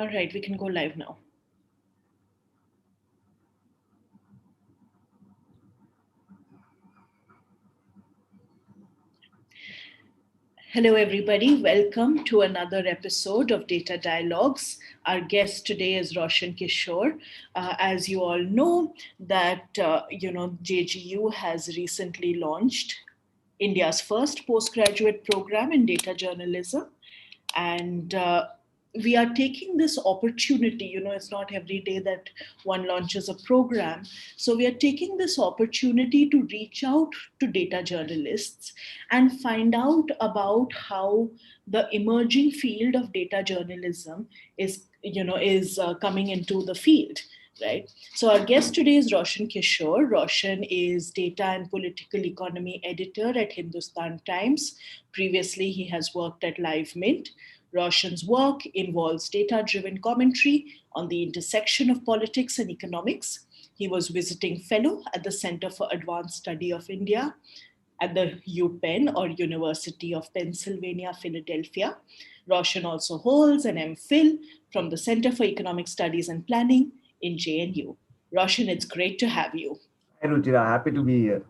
All right, we can go live now. Hello, everybody. Welcome to another episode of Data Dialogues. Our guest today is Roshan Kishore. As you all know, that JGU has recently launched India's first postgraduate program in data journalism, and we are taking this opportunity. It's not every day that one launches a program, so we are taking this opportunity to reach out to data journalists and find out about how the emerging field of data journalism is coming into the field, right? So our guest today is Roshan Kishore. Roshan is data and political economy editor at Hindustan Times. Previously, he has worked at Live Mint. Roshan's work involves data driven commentary on the intersection of politics and economics. He was visiting fellow at the Center for Advanced Study of India at the UPenn, or University of Pennsylvania, Philadelphia. Roshan also holds an MPhil from the Center for Economic Studies and Planning in JNU. Roshan, it's great to have you. Hi, Ruchira. Happy to be here.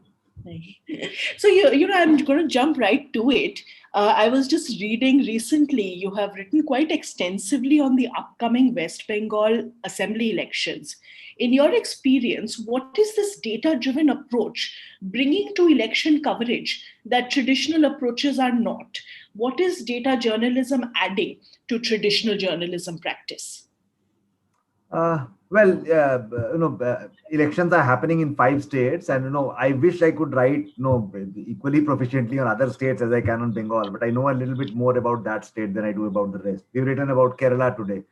So I'm going to jump right to it. I was just reading recently. You have written quite extensively on the upcoming West Bengal assembly elections. In your experience, what is this data-driven approach bringing to election coverage that traditional approaches are not? What is data journalism adding to traditional journalism practice? Elections are happening in 5 states, and I wish I could write equally proficiently on other states as I can on Bengal, but I know a little bit more about that state than I do about the rest. We've written about Kerala today.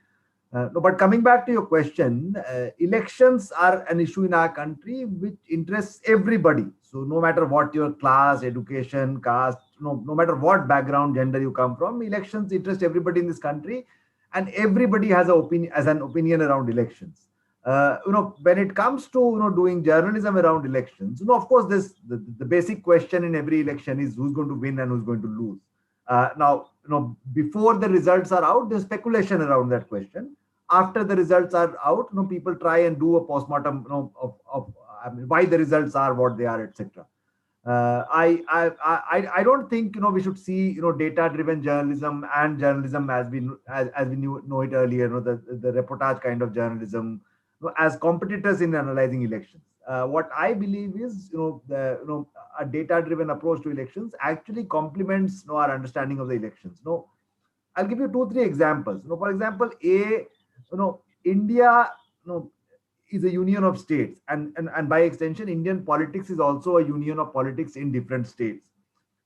No, but coming back to your question, elections are an issue in our country which interests everybody. So no matter what your class, education, caste, no matter what background, gender you come from, elections interest everybody in this country, and everybody has an opinion around elections. When it comes to doing journalism around elections, of course, this the basic question in every election is who's going to win and who's going to lose. Now, before the results are out, there's speculation around that question. After the results are out, people try and do a postmortem, of I mean, why the results are what they are, etc. I don't think we should see data driven journalism and journalism as we know it earlier, the reportage kind of journalism, as competitors in analyzing elections. What I believe is a data driven approach to elections actually complements our understanding of the elections. I'll give you 2 3 examples. For example, India is a union of states, and by extension, Indian politics is also a union of politics in different states.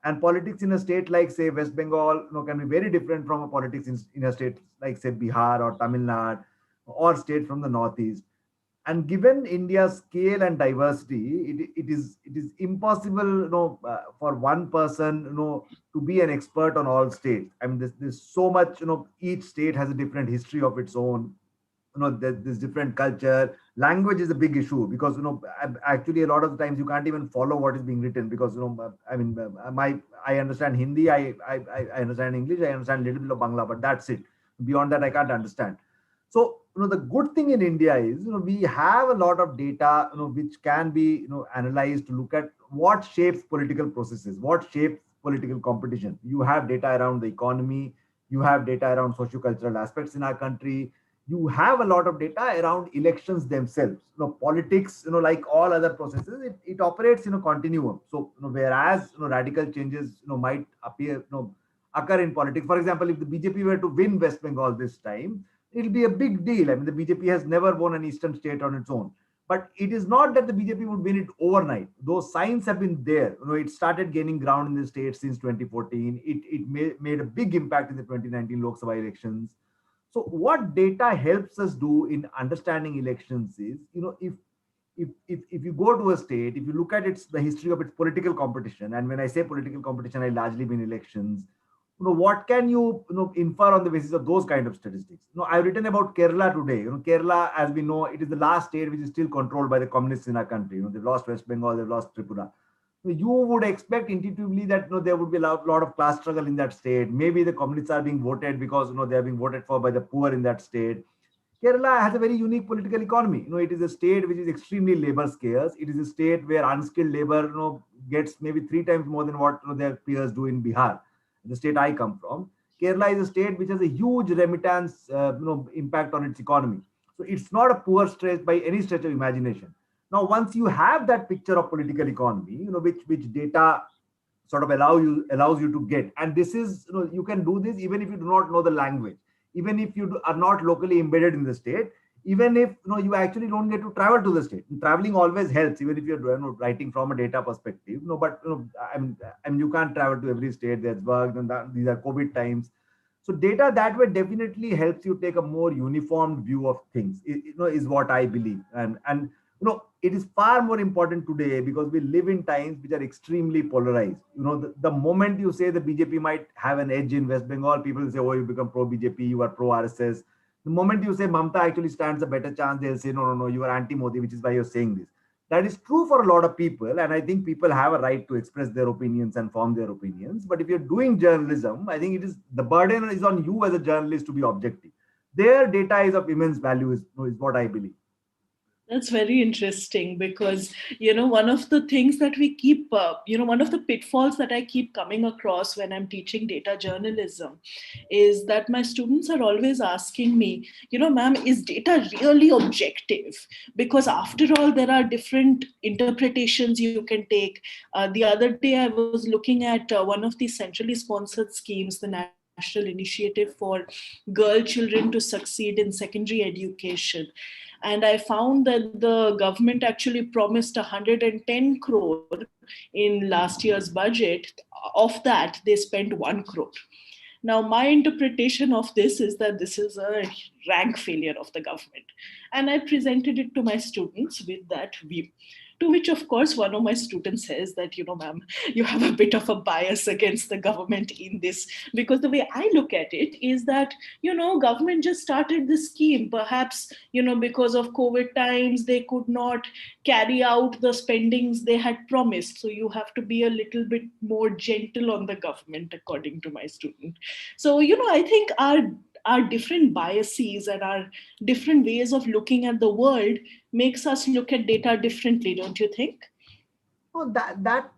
And politics in a state like, say, West Bengal, can be very different from a politics in a state like, say, Bihar or Tamil Nadu, or state from the northeast. And given India's scale and diversity, it is impossible, for one person, to be an expert on all states. I mean, there's so much, each state has a different history of its own. There's different culture. Language is a big issue because actually a lot of times you can't even follow what is being written because I mean, my I understand Hindi, I understand English, I understand a little bit of Bangla, but that's it. Beyond that, I can't understand. So the good thing in India is we have a lot of data which can be analyzed to look at what shapes political processes, what shapes political competition. You have data around the economy, you have data around socio-cultural aspects in our country, you have a lot of data around elections themselves. Politics, like all other processes, it operates in a continuum. So whereas radical changes might occur in politics. For example, if the BJP were to win West Bengal this time, it'll be a big deal. I mean, the BJP has never won an eastern state on its own. But it is not that the BJP would win it overnight. Those signs have been there. It started gaining ground in the state since 2014. It made a big impact in the 2019 Lok Sabha elections. So what data helps us do in understanding elections is, if you go to a state, if you look at the history of its political competition, and when I say political competition, I largely mean elections. What can you infer on the basis of those kind of statistics? I've written about Kerala today. Kerala, as we know, it is the last state which is still controlled by the communists in our country. They've lost West Bengal, they've lost Tripura. you would expect intuitively that there would be lot of class struggle in that state. Maybe the communists are being voted because they are being voted for by the poor in that state. Kerala has a very unique political economy. It is a state which is extremely labor scarce. It is a state where unskilled labor, gets maybe three times more than what their peers do in Bihar, the state I come from. Kerala is a state which has a huge remittance, impact on its economy. So it's not a poor state by any stretch of imagination. Now, once you have that picture of political economy, which data sort of allows you to get, and this is you can do this even if you do not know the language, even if you are not locally embedded in the state, even if you actually don't get to travel to the state. And traveling always helps, even if you're writing from a data perspective. But you can't travel to every state. There's work, and these are COVID times. So data that way definitely helps you take a more uniformed view of things. Is what I believe, and it is far more important today because we live in times which are extremely polarized. The moment you say the BJP might have an edge in West Bengal, people will say, oh, you become pro BJP, you are pro RSS. The moment you say Mamta actually stands a better chance, they'll say, no, no, no, you are anti Modi, which is why you're saying this. That is true for a lot of people, and I think people have a right to express their opinions and form their opinions. But if you're doing journalism, I think it is the burden is on you as a journalist to be objective. Their data is of immense value, is what I believe. That's very interesting because, one of the things that we keep, one of the pitfalls that I keep coming across when I'm teaching data journalism is that my students are always asking me, ma'am, is data really objective? Because after all, there are different interpretations you can take. The other day, I was looking at one of the centrally sponsored schemes, the National Initiative for Girl Children to Succeed in Secondary Education. And I found that the government actually promised 110 crore in last year's budget. Of that, they spent 1 crore. Now, my interpretation of this is that this is a rank failure of the government. And I presented it to my students with that view. To which, of course, one of my students says that, ma'am, you have a bit of a bias against the government in this. Because the way I look at it is that, government just started this scheme. Perhaps, because of COVID times, they could not carry out the spendings they had promised. So you have to be a little bit more gentle on the government, according to my student. So, I think our different biases and our different ways of looking at the world makes us look at data differently, don't you think? Oh, that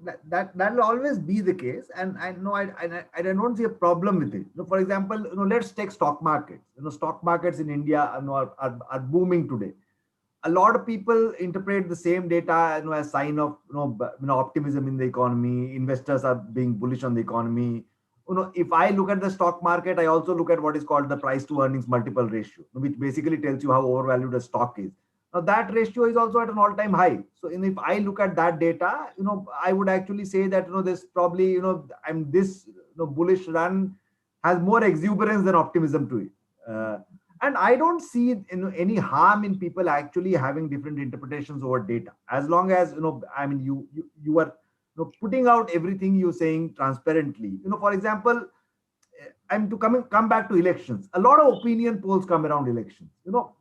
will always be the case, and I know I don't see a problem with it. For example, let's take stock markets. Stock markets in India are booming today. A lot of people interpret the same data as sign of optimism in the economy. Investors are being bullish on the economy. If I look at the stock market, I also look at what is called the price to earnings multiple ratio, which basically tells you how overvalued a stock is. Now that ratio is also at an all-time high. So if I look at that data, I would actually say that there's probably I'm this bullish run has more exuberance than optimism to it. And I don't see any harm in people actually having different interpretations over data, as long as I mean you are putting out everything you're saying transparently. For example, I'm to come back to elections. A lot of opinion polls come around elections.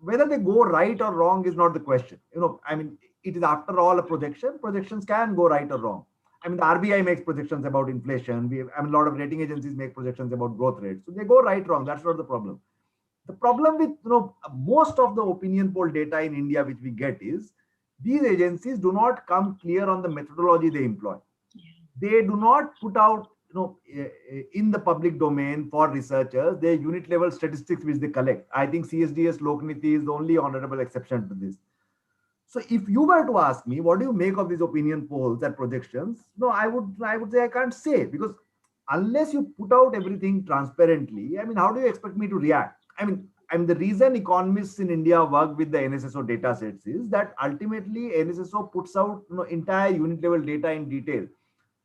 Whether they go right or wrong is not the question. I mean, it is after all a projection. Projections can go right or wrong. I mean, the RBI makes projections about inflation. A lot of rating agencies make projections about growth rates. So they go right, wrong. That's not the problem. The problem with most of the opinion poll data in India which we get is these agencies do not come clear on the methodology they employ. They do not put out in the public domain for researchers their unit level statistics which they collect. I think CSDS Lokniti is the only honorable exception to this. So if you were to ask me what do you make of these opinion polls and projections, I would say I can't say, because unless you put out everything transparently, I mean, how do you expect me to react? I mean, the reason economists in India work with the NSSO data sets is that ultimately NSSO puts out entire unit level data in detail.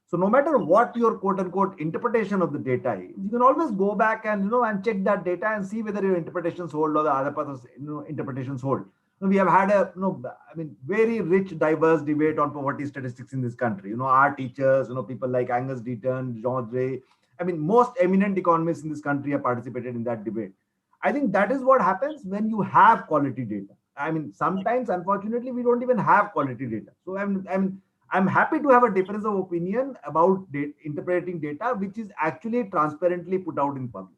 So no matter what your quote unquote interpretation of the data is, you can always go back and and check that data and see whether your interpretations hold or the other person's interpretations hold. We have had a very rich, diverse debate on poverty statistics in this country. Our teachers, people like Angus Deaton, Jean Drey. I mean, most eminent economists in this country have participated in that debate. I think that is what happens when you have quality data. I mean, sometimes, unfortunately, we don't even have quality data. So I'm happy to have a difference of opinion about interpreting data, which is actually transparently put out in public.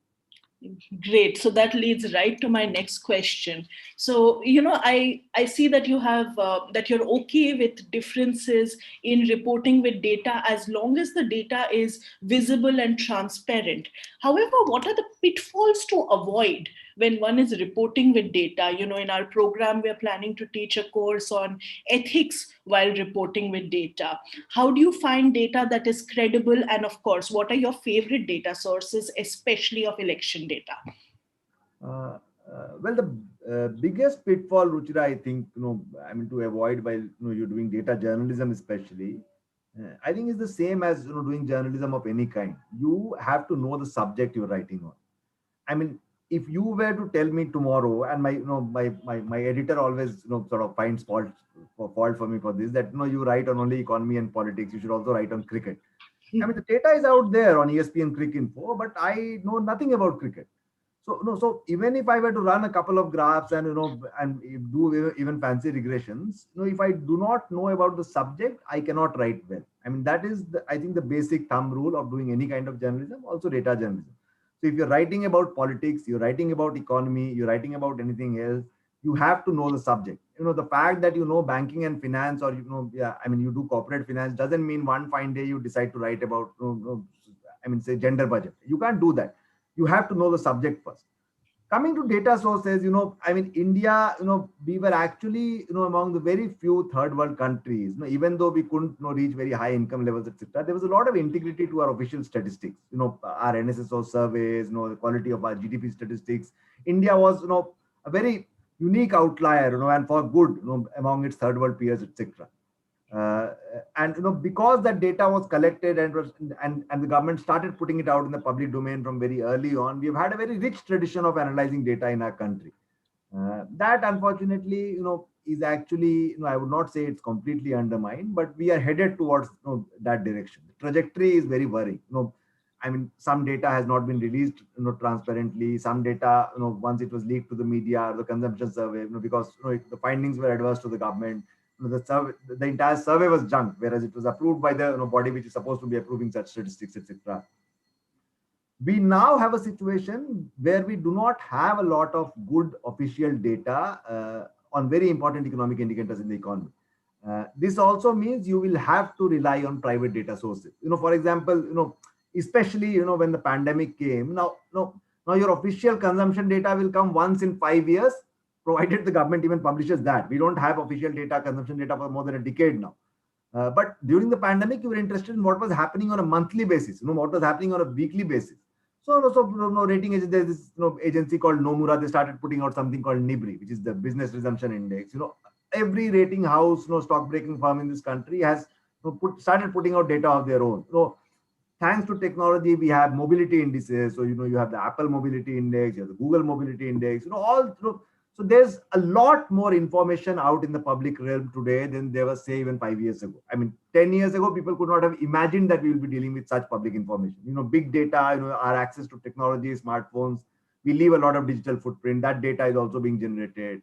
Great. So that leads right to my next question. So, I see that you have that you're okay with differences in reporting with data as long as the data is visible and transparent. However, what are the pitfalls to avoid when one is reporting with data? In our program, we're planning to teach a course on ethics while reporting with data. How do you find data that is credible? And of course, what are your favorite data sources, especially of election data? Uh, well, the biggest pitfall, Ruchira, I think, I mean, to avoid while you're doing data journalism, especially, I think is the same as doing journalism of any kind. You have to know the subject you're writing on. I mean, if you were to tell me tomorrow, and my editor always sort of finds fault for me for this, that you write on only economy and politics, you should also write on cricket. I mean, the data is out there on ESPN Cricket Info, but I know nothing about cricket. So no, so even if I were to run a couple of graphs and and do even fancy regressions, if I do not know about the subject, I cannot write well. I mean, that is I think the basic thumb rule of doing any kind of journalism, also data journalism. So if you're writing about politics, you're writing about economy, you're writing about anything else, you have to know the subject. The fact that you know banking and finance, or yeah, I mean, you do corporate finance, doesn't mean one fine day you decide to write about, I mean, say gender budget. You can't do that. You have to know the subject first. Coming to data sources, I mean, India, we were actually, among the very few third world countries, even though we couldn't reach very high income levels, etc., there was a lot of integrity to our official statistics. Our NSSO surveys, the quality of our GDP statistics. India was, a very unique outlier, and for good, among its third world peers, etc. uh, and because that data was collected and the government started putting it out in the public domain from very early on, we've had a very rich tradition of analyzing data in our country. That unfortunately, is actually, I would not say it's completely undermined, but we are headed towards, that direction. The trajectory is very worrying. I mean, some data has not been released, transparently. Some data, once it was leaked to the media or the consumption survey, because the findings were adverse to the government, the entire survey was junk, whereas it was approved by the body which is supposed to be approving such statistics, etc. We now have a situation where we do not have a lot of good official data on very important economic indicators in the economy. This also means you will have to rely on private data sources. For example, especially when the pandemic came. Now your official consumption data will come once in 5 years, provided the government even publishes that. We don't have official data, consumption data, for more than a decade now. But during the pandemic, you were interested in what was happening on a monthly basis, what was happening on a weekly basis. So rating agency, there's this agency called Nomura. They started putting out something called NIBRI, which is the Business Resumption Index. Every rating house, stock breaking firm in this country has started putting out data of their own. Thanks to technology, we have mobility indices. So you have the Apple Mobility Index, you have the Google Mobility Index. So there's a lot more information out in the public realm today than there was, say, even 5 years ago. I mean, 10 years ago, people could not have imagined that we will be dealing with such public information. Big data, our access to technology, smartphones, we leave a lot of digital footprint. That data is also being generated.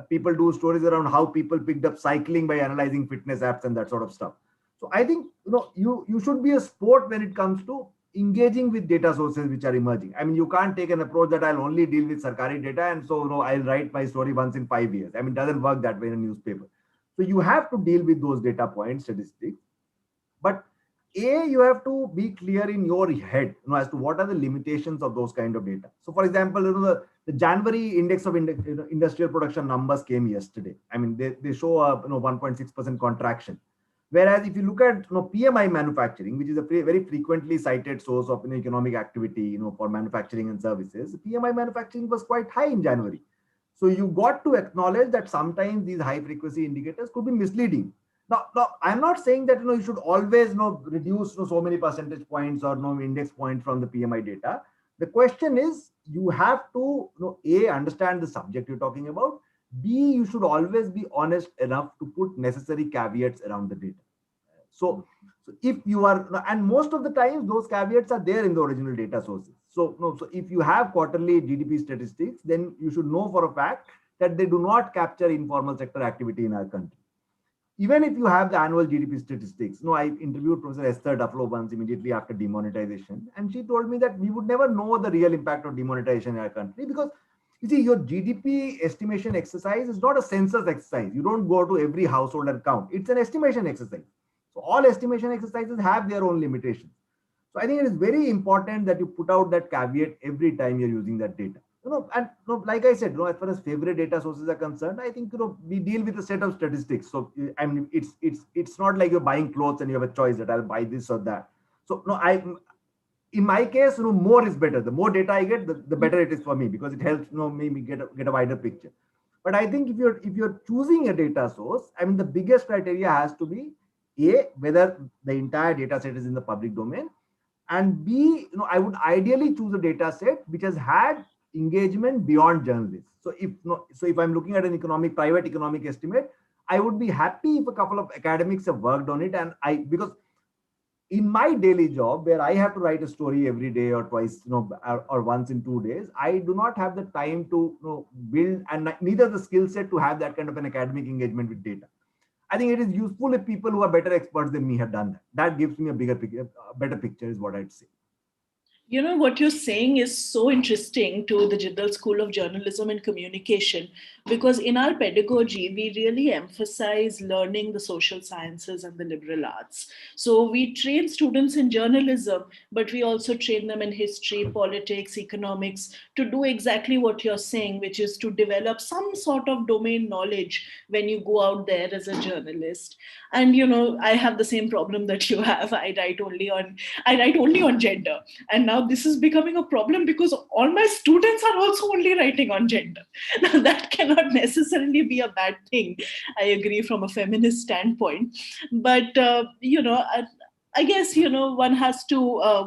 People do stories around how people picked up cycling by analyzing fitness apps and that sort of stuff. So I think, you should be a sport when it comes to engaging with data sources which are emerging. I mean, you can't take an approach that I'll only deal with Sarkari data, and so I'll write my story once in 5 years. I mean, it doesn't work that way in a newspaper. So you have to deal with those data points, statistics. But you have to be clear in your head, as to what are the limitations of those kind of data. So, for example, the January index of industrial production numbers came yesterday. I mean, they show a 1.6% contraction. Whereas if you look at PMI manufacturing, which is a very frequently cited source of economic activity, for manufacturing and services, PMI manufacturing was quite high in January. So you got to acknowledge that sometimes these high frequency indicators could be misleading. Now, I'm not saying that you should always reduce so many percentage points or index points from the PMI data. The question is, you have to A, understand the subject you're talking about. B, you should always be honest enough to put necessary caveats around the data. So if you are, and most of the times those caveats are there in the original data sources. So if you have quarterly GDP statistics, then you should know for a fact that they do not capture informal sector activity in our country. even if you have the annual GDP statistics, I interviewed Professor Esther Duflo once immediately after demonetization, and she told me that we would never know the real impact of demonetization in our country because you see, your GDP estimation exercise is not a census exercise. You don't go to every household and count. It's an estimation exercise. So all estimation exercises have their own limitations. So I think it is very important that you put out that caveat every time you're using that data. And like I said, as far as favorite data sources are concerned, I think we deal with a set of statistics. So I mean, it's not like you're buying clothes and you have a choice that I'll buy this or that. So no, in my case, more is better. The more data I get, the better it is for me because it helps me get a wider picture. But I think if you're choosing a data source, I mean, the biggest criteria has to be A, whether the entire data set is in the public domain, and B, I would ideally choose a data set which has had engagement beyond journalists. So if I'm looking at an private economic estimate, I would be happy if a couple of academics have worked on it, and because in my daily job where I have to write a story every day or twice, or once in 2 days, I do not have the time to build, and neither the skill set to have that kind of an academic engagement with data. I think it is useful if people who are better experts than me have done that. That gives me a bigger picture, a better picture is what I'd say. You know, what you're saying is so interesting to the Jindal School of Journalism and Communication, because in our pedagogy, we really emphasize learning the social sciences and the liberal arts. So we train students in journalism, but we also train them in history, politics, economics to do exactly what you're saying, which is to develop some sort of domain knowledge when you go out there as a journalist. And, I have the same problem that you have. I write only on gender, and now this is becoming a problem because all my students are also only writing on gender. Now that cannot necessarily be a bad thing, I agree, from a feminist standpoint. But I guess one has to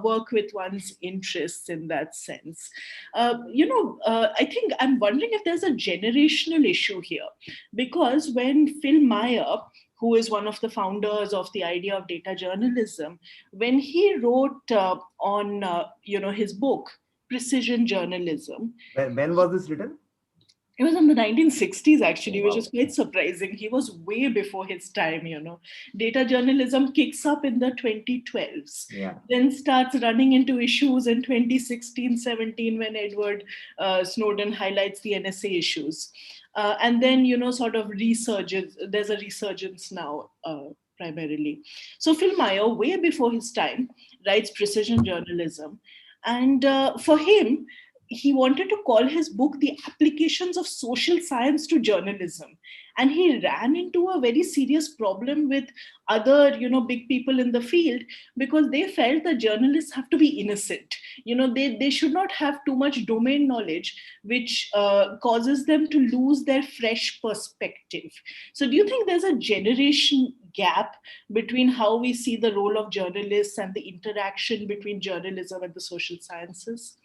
work with one's interests in that sense. I think I'm wondering if there's a generational issue here, because when Phil Meyer, who is one of the founders of the idea of data journalism, when he wrote on his book Precision Journalism. When was this written? It was in the 1960s, actually, Oh, which wow. is quite surprising. He was way before his time. Data journalism kicks up in the 2012s, Yeah. then starts running into issues in 2016-17 when Edward Snowden highlights the NSA issues. And then, sort of resurgence. There's a resurgence now, primarily. So Phil Meyer, way before his time, writes Precision Journalism. And for him, he wanted to call his book The Applications of Social Science to Journalism. And he ran into a very serious problem with other big people in the field, because they felt that journalists have to be innocent. They should not have too much domain knowledge, which causes them to lose their fresh perspective. So do you think there's a generation gap between how we see the role of journalists and the interaction between journalism and the social sciences?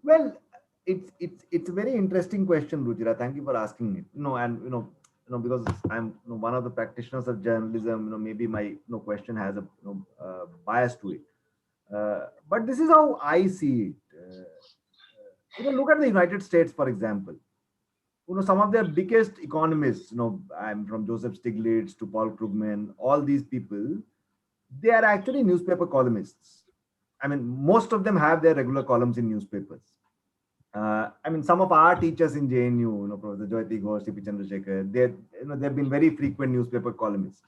Well, it's a very interesting question, Rujira. Thank you for asking it. And because I'm one of the practitioners of journalism, maybe my question has a bias to it. But this is how I see it. Look at the United States, for example. Some of their biggest economists, I'm from Joseph Stiglitz to Paul Krugman, all these people, they are actually newspaper columnists. I mean, most of them have their regular columns in newspapers. I mean, some of our teachers in JNU, Professor Jyoti Ghosh, C.P. Chandrasekhar, they've been very frequent newspaper columnists.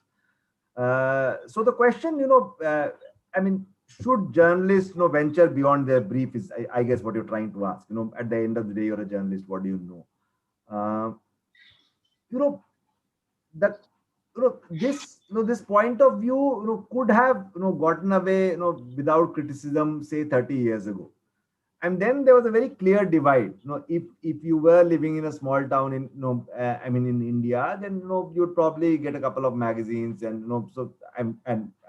So the question, I mean, should journalists, venture beyond their brief is, I guess, what you're trying to ask. At the end of the day, you're a journalist. What do you know? Uh, you know that this point of view could have gotten away without criticism, say 30 years ago. And then there was a very clear divide. If you were living in a small town in I mean in India, then you'd probably get a couple of magazines and so and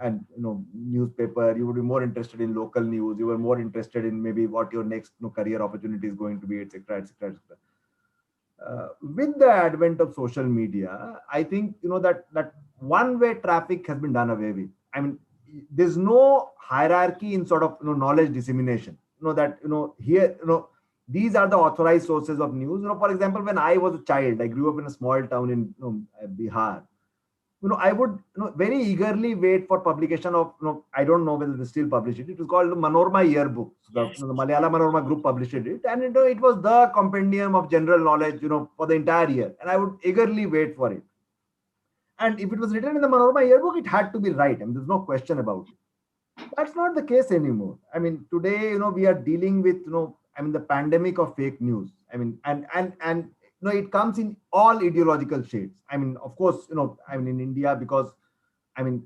newspaper. You would be more interested in local news. You were more interested in maybe what your next career opportunity is going to be, etc., etc., etc. With the advent of social media, I think that one-way traffic has been done away with. I mean, there's no hierarchy in sort of knowledge dissemination. That here these are the authorized sources of news. For example, when I was a child, I grew up in a small town in Bihar. I would, very eagerly wait for publication of, I don't know whether they still publish it. It was called Manorama Yearbook. Yes. The Malayalam Manorama group published it, and it was the compendium of general knowledge, for the entire year, and I would eagerly wait for it. And if it was written in the Manorama Yearbook, it had to be right. I mean, there's no question about it. That's not the case anymore. I mean, today, we are dealing with, the pandemic of fake news. I mean, and it comes in all ideological shades. I mean, of course, in India, because the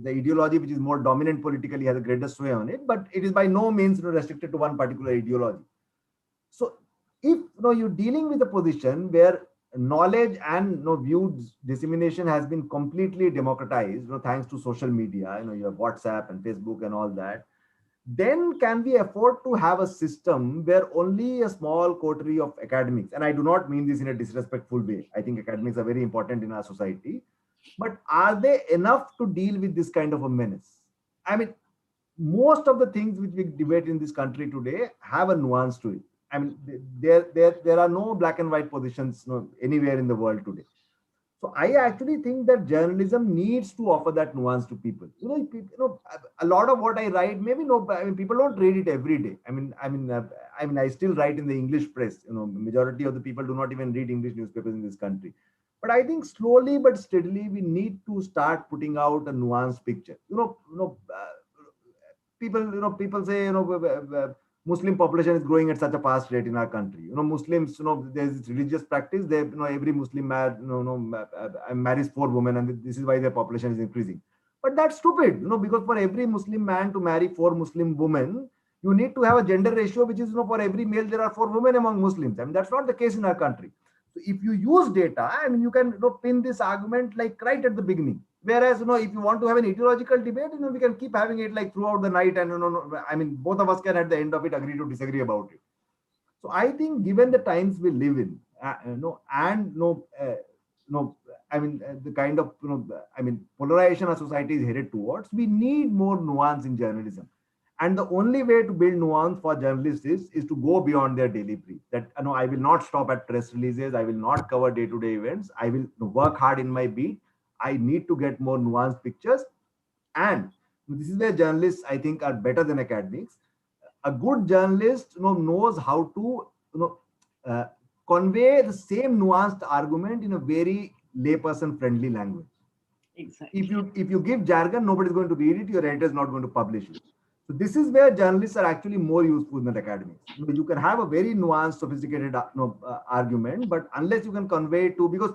ideology which is more dominant politically has a greater sway on it, but it is by no means, restricted to one particular ideology. So if, you're dealing with a position where knowledge and, views dissemination has been completely democratized, thanks to social media, you have WhatsApp and Facebook and all that, then can we afford to have a system where only a small coterie of academics, and I do not mean this in a disrespectful way, I think academics are very important in our society, but are they enough to deal with this kind of a menace? I mean, most of the things which we debate in this country today have a nuance to it. I mean, there are no black and white positions, anywhere in the world today. So I actually think that journalism needs to offer that nuance to people. A lot of what I write, maybe no, I mean, people don't read it every day. I still write in the English press. Majority of the people do not even read English newspapers in this country. But I think slowly but steadily we need to start putting out a nuanced picture. People say, Muslim population is growing at such a fast rate in our country. Muslims, there's this religious practice. They, every Muslim marries 4 women, and this is why their population is increasing. But that's stupid, because for every Muslim man to marry 4 Muslim women, you need to have a gender ratio, which is, for every male there are 4 women among Muslims. I mean, that's not the case in our country. So if you use data, I mean, you can, pin this argument like right at the beginning. Whereas, if you want to have an ideological debate, we can keep having it like throughout the night, and I mean, both of us can at the end of it agree to disagree about it. So I think, given the times we live in, and the kind of, polarization our society is headed towards, we need more nuance in journalism. And the only way to build nuance for journalists is to go beyond their daily brief. That, I will not stop at press releases. I will not cover day-to-day events. I will work hard in my beat. I need to get more nuanced pictures. And this is where journalists, I think, are better than academics. A good journalist, knows how to, uh, convey the same nuanced argument in a very layperson friendly language. Exactly. If you give jargon, nobody's going to read it. Your editor is not going to publish it. So this is where journalists are actually more useful than academics. You can have a very nuanced, sophisticated argument, but unless you can convey it to, because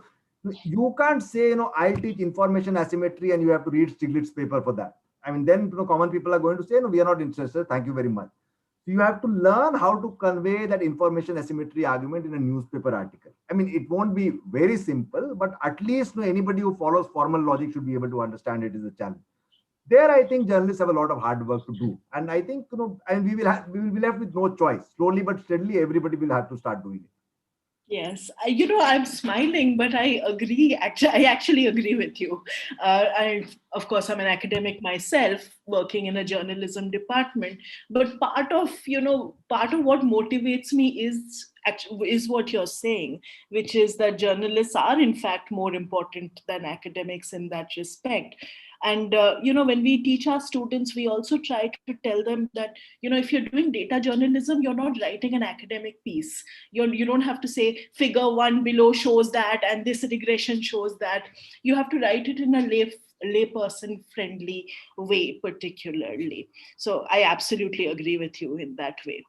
you can't say, I'll teach information asymmetry and you have to read Stiglitz's paper for that. I mean, then common people are going to say, no, we are not interested. Thank you very much. So you have to learn how to convey that information asymmetry argument in a newspaper article. I mean, it won't be very simple, but at least anybody who follows formal logic should be able to understand it is a challenge. There, I think journalists have a lot of hard work to do, and I think, and we will be left with no choice. Slowly but steadily, everybody will have to start doing it. Yes, I'm smiling, but I agree. Actually, I actually agree with you. Of course, I'm an academic myself, working in a journalism department. But part of what motivates me is what you're saying, which is that journalists are in fact more important than academics in that respect. And when we teach our students, we also try to tell them that if you're doing data journalism, you're not writing an academic piece. You don't have to say figure 1 below shows that and this regression shows that. You have to write it in a layperson friendly way, particularly. So I absolutely agree with you in that way.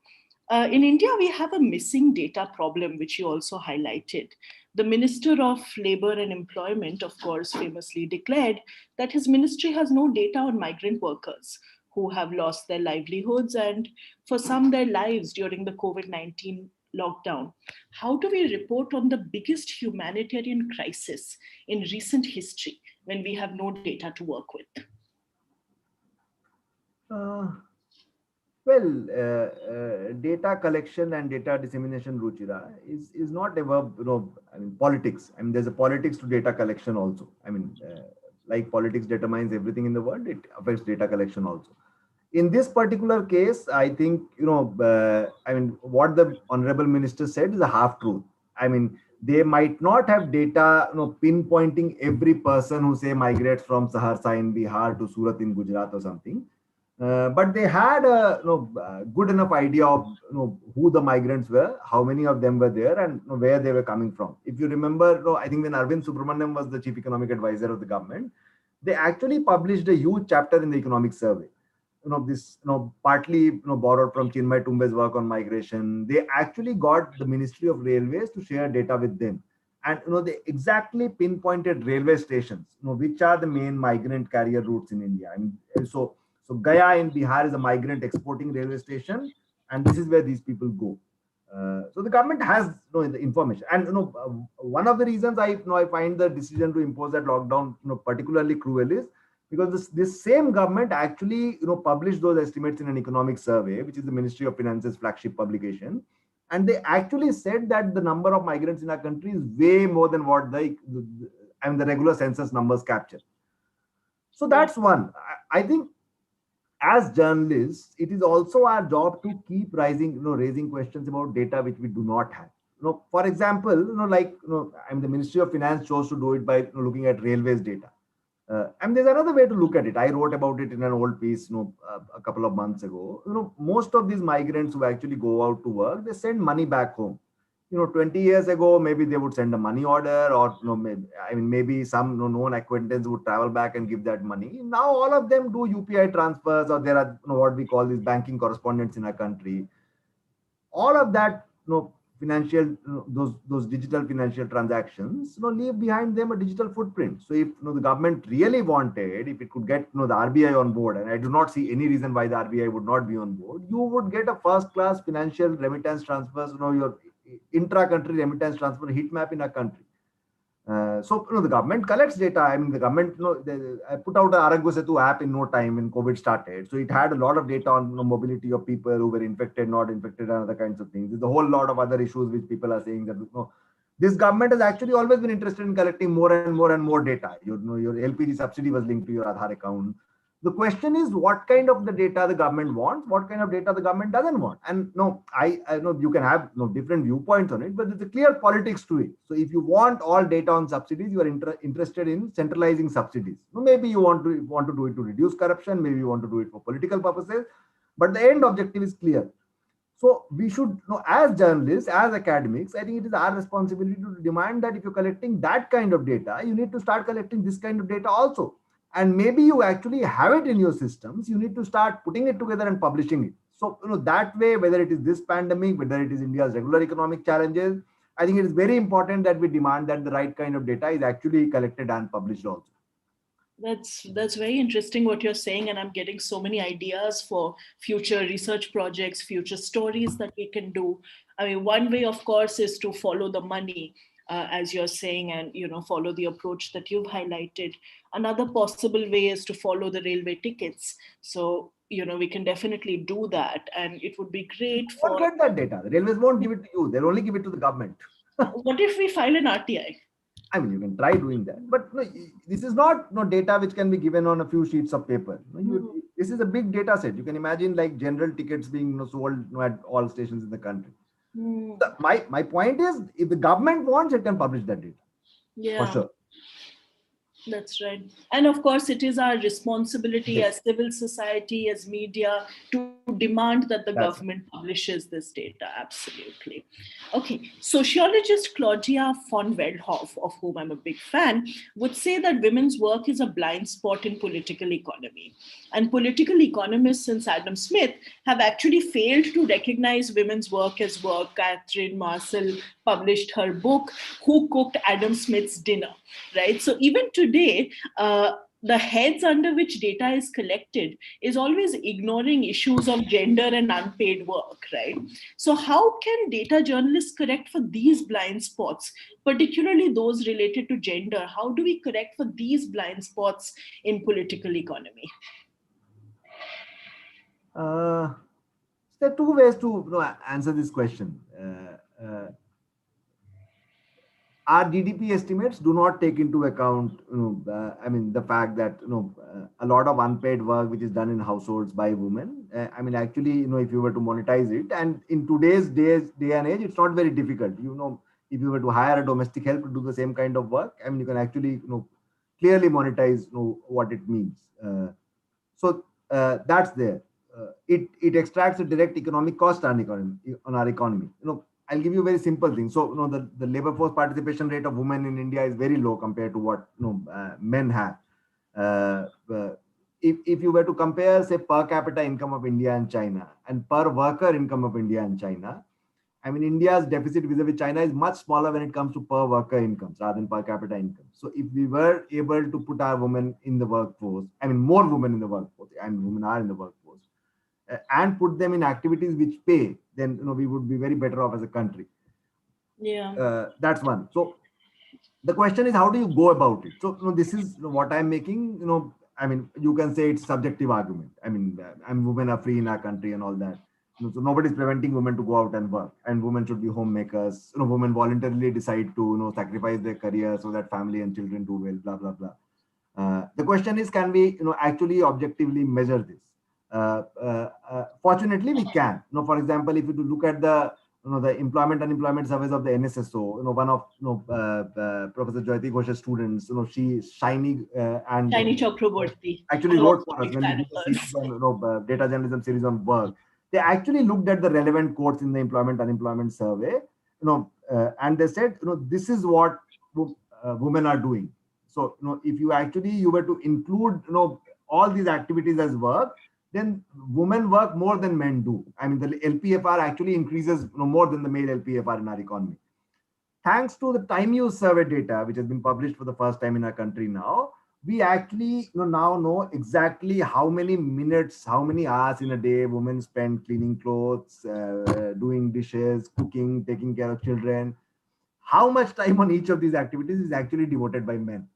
In India, we have a missing data problem, which you also highlighted. The Minister of Labour and Employment, of course, famously declared that his ministry has no data on migrant workers who have lost their livelihoods and, for some, their lives during the COVID-19 lockdown. How do we report on the biggest humanitarian crisis in recent history when we have no data to work with? Uh, Data collection and data dissemination, Ruchira, is not ever, politics. I mean, there's a politics to data collection also. I mean, like politics determines everything in the world, it affects data collection also. In this particular case, I think, what the honorable minister said is a half truth. I mean, They might not have data, pinpointing every person who say migrates from Saharsa in Bihar to Surat in Gujarat or something. But they had a good enough idea of who the migrants were, how many of them were there, and where they were coming from. If you remember, I think when Arvind Subramaniam was the chief economic advisor of the government, they actually published a huge chapter in the economic survey. This partly borrowed from Chinmay Tumbe's work on migration. They actually got the Ministry of Railways to share data with them, and they exactly pinpointed railway stations, which are the main migrant carrier routes in India. I mean, so Gaya in Bihar is a migrant exporting railway station, and this is where these people go. So the government has the information, and one of the reasons I find the decision to impose that lockdown particularly cruel is because this same government actually published those estimates in an economic survey, which is the Ministry of Finance's flagship publication, and they actually said that the number of migrants in our country is way more than what the regular census numbers capture. So that's one. I think as journalists, it is also our job to keep raising questions about data which we do not have. For example, the Ministry of Finance chose to do it by looking at railways data. And there's another way to look at it. I wrote about it in an old piece, a couple of months ago. Most of these migrants who actually go out to work, they send money back home. 20 years ago, maybe they would send a money order, or maybe some known acquaintance would travel back and give that money. Now all of them do UPI transfers, or there are what we call these banking correspondents in our country. All of that, financial, those digital financial transactions, leave behind them a digital footprint. So if the government really wanted, if it could get the RBI on board, and I do not see any reason why the RBI would not be on board, you would get a first-class financial remittance transfers, your intra-country remittance transfer heat map in a country. So the government collects data. I mean, the government I put out an Arogya Setu app in no time when COVID started. So it had a lot of data on mobility of people who were infected, not infected, and other kinds of things. There's a whole lot of other issues which people are saying that this government has actually always been interested in collecting more and more and more data. Your LPG subsidy was linked to your Aadhaar account. The question is what kind of the data the government wants, what kind of data the government doesn't want. And I know you can have different viewpoints on it, but there's a clear politics to it. So if you want all data on subsidies, you are interested in centralizing subsidies. Maybe you want to do it to reduce corruption, maybe you want to do it for political purposes, but the end objective is clear. So we should, as journalists, as academics, I think it is our responsibility to demand that if you're collecting that kind of data, you need to start collecting this kind of data also. And maybe you actually have it in your systems, you need to start putting it together and publishing it. So that way, whether it is this pandemic, whether it is India's regular economic challenges, I think it is very important that we demand that the right kind of data is actually collected and published also. That's very interesting what you're saying, and I'm getting so many ideas for future research projects, future stories that we can do. I mean, one way, of course, is to follow the money, as you're saying, and follow the approach that you've highlighted. Another possible way is to follow the railway tickets. So we can definitely do that, and it would be great for. You won't get that data. The railways won't give it to you. They'll only give it to the government. What if we file an RTI? I mean, you can try doing that, but this is not data which can be given on a few sheets of paper. This is a big data set. You can imagine like general tickets being sold at all stations in the country. My point is, if the government wants, it can publish that data. Yeah, for sure. That's right. And of course, it is our responsibility as civil society, as media, to demand that the government publishes this data. Absolutely. Okay. Sociologist Claudia von Weldhoff, of whom I'm a big fan, would say that women's work is a blind spot in political economy. And political economists since Adam Smith have actually failed to recognize women's work as work. Catherine Marcel published her book, Who Cooked Adam Smith's Dinner, right? So even today, the heads under which data is collected is always ignoring issues of gender and unpaid work, right? So how can data journalists correct for these blind spots, particularly those related to gender? How do we correct for these blind spots in political economy? There are two ways to answer this question. Our GDP estimates do not take into account, the fact that a lot of unpaid work which is done in households by women. Actually, if you were to monetize it, and in today's day and age, it's not very difficult. if you were to hire a domestic help to do the same kind of work, I mean, you can actually, clearly monetize, what it means. That's there. It extracts a direct economic cost on our economy. I'll give you a very simple thing. So, the labor force participation rate of women in India is very low compared to what men have. Uh, uh, if you were to compare, say, per capita income of India and China and per worker income of India and China, I mean, India's deficit vis-a-vis China is much smaller when it comes to per worker incomes rather than per capita income. So if we were able to put our women in the workforce, I mean, more women in the workforce, and women are in the workforce, and put them in activities which pay, then we would be very better off as a country. Yeah. That's one. So the question is, how do you go about it? So this is what I'm making. I mean, you can say it's subjective argument. I mean, women are free in our country and all that. So nobody's preventing women to go out and work, and women should be homemakers. Women voluntarily decide to sacrifice their career so that family and children do well. Blah blah blah. The question is, can we actually objectively measure this? Fortunately, we can. For example, if you look at the employment unemployment surveys of the NSSO, one of Professor Jayati Ghosh's students, she Shiny and Shiny Chakraborty. actually I'm wrote also for a us big when we fan did of the hers. series on data journalism series on work. They actually looked at the relevant quotes in the employment unemployment survey, and they said, this is what women are doing. So, if you were to include, all these activities as work, then women work more than men do. I mean, the LPFR actually increases, more than the male LPFR in our economy. Thanks to the time use survey data, which has been published for the first time in our country now, we actually now know exactly how many minutes, how many hours in a day women spend cleaning clothes, doing dishes, cooking, taking care of children. How much time on each of these activities is actually devoted by men.